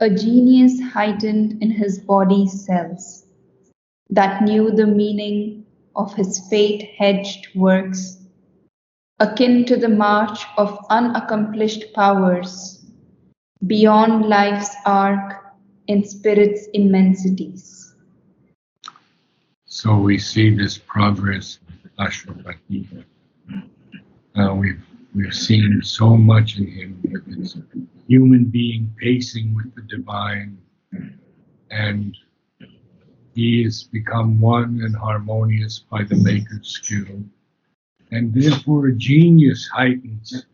a genius heightened in his body's cells that knew the meaning of his fate-hedged works, akin to the march of unaccomplished powers beyond life's arc in spirit's immensities. So we see this progress with Ashwapati. We've seen so much in him with his human being pacing with the divine, and he is become one and harmonious by the Maker's skill, and therefore a genius heightens,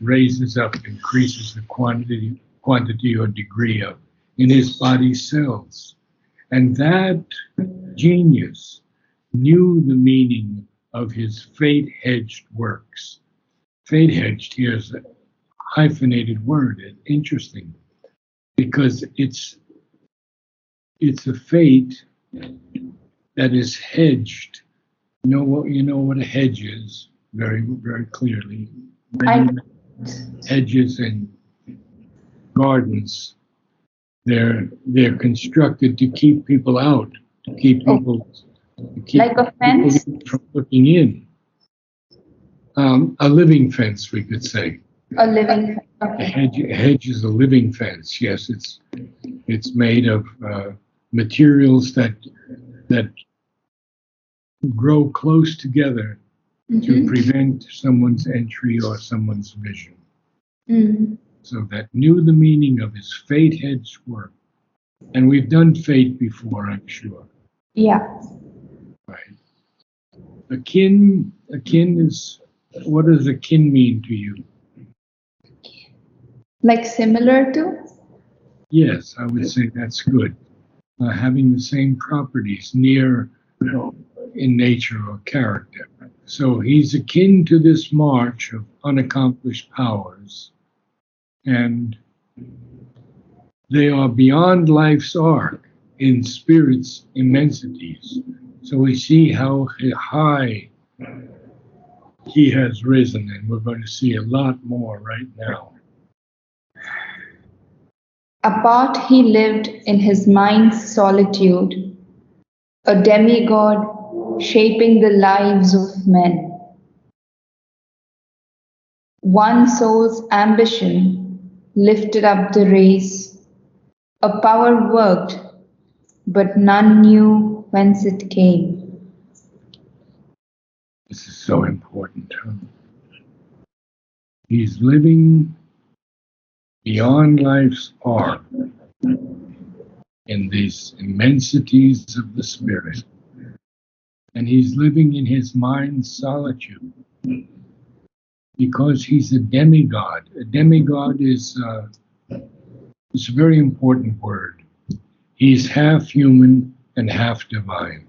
raises up, increases the quantity or degree of in his body cells. And that genius knew the meaning of his fate-hedged works. Fate-hedged here is a hyphenated word. It's interesting because it's a fate that is hedged. You know what a hedge is very, very clearly. I Hedges in gardens, they're constructed to keep people out, to keep people like a fence? from looking in. A living fence, we could say. A living A hedge is a living fence. Yes, it's made of materials that grow close together to prevent someone's entry or someone's vision. So that knew the meaning of his fate-hedged work. And we've done fate before, I'm sure. Yeah. Right. Akin is, what does akin mean to you? Like similar to? Yes, I would say that's good. Having the same properties, near in nature or character. So he's akin to this march of unaccomplished powers, and they are beyond life's arc in spirit's immensities. So we see how high he has risen, and we're going to see a lot more right now. Apart he lived in his mind's solitude, a demigod shaping the lives of men. One soul's ambition lifted up the race, a power worked, but none knew whence it came. This is so important. He's living beyond life's arc in these immensities of the spirit. And he's living in his mind's solitude because he's a demigod. A demigod is a very important word. He's half human and half divine.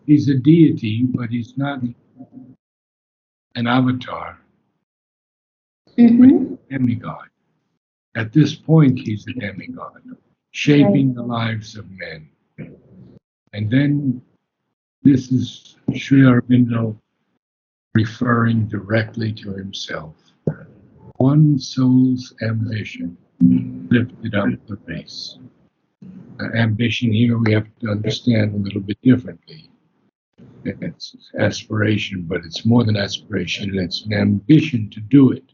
He's a deity, but he's not an avatar. But he's a demigod. At this point, he's a demigod, shaping the lives of men. And then this is Sri Aurobindo referring directly to himself. One soul's ambition lifted up the race. Ambition here we have to understand a little bit differently. It's aspiration, but it's more than aspiration. It's an ambition to do it.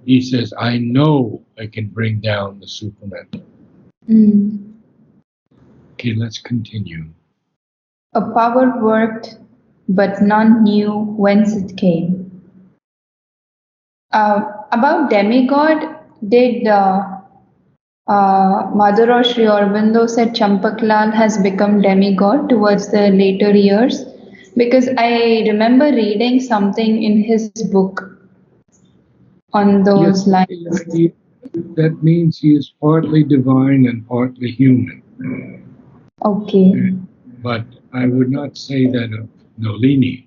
He says, I know I can bring down the Superman. Okay, let's continue. A power worked, but none knew whence it came. About demigod, did Mother or Sri Aurobindo said Champaklal has become demigod towards the later years? Because I remember reading something in his book on those lines. That means he is partly divine and partly human. Okay. But I would not say that of Nolini.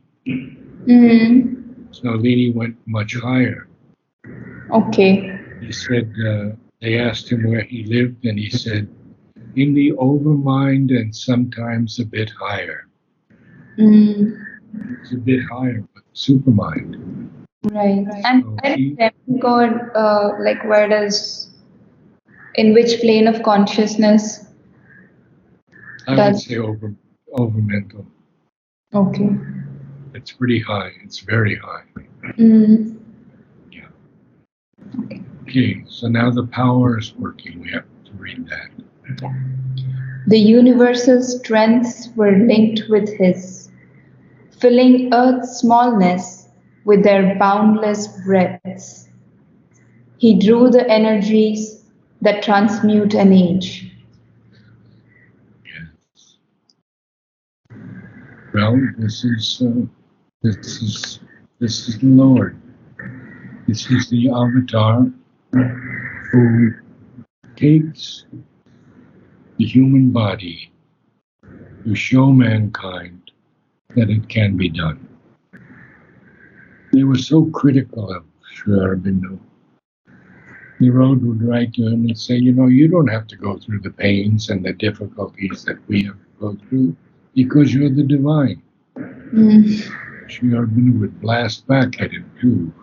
Nolini went much higher. Okay. He said, they asked him where he lived, and he said, in the overmind and sometimes a bit higher. It's a bit higher, but supermind. Right. And So where is he, demigod, like where does, in which plane of consciousness I would does, say over mental. okay. It's pretty high. It's very high. Mm, Yeah. okay. Okay, so now the power is working. We have to read that. The universal strengths were linked with his, filling earth's smallness with their boundless breadths. He drew the energies that transmute an age. Yes. Well, this is this is the Lord. This is the avatar who takes the human body to show mankind that it can be done. They were so critical of Sri Aurobindo. Narad would write to him and say, you don't have to go through the pains and the difficulties that we have to go through because you're the divine. Mm, Sri Aurobindo would blast back at him too.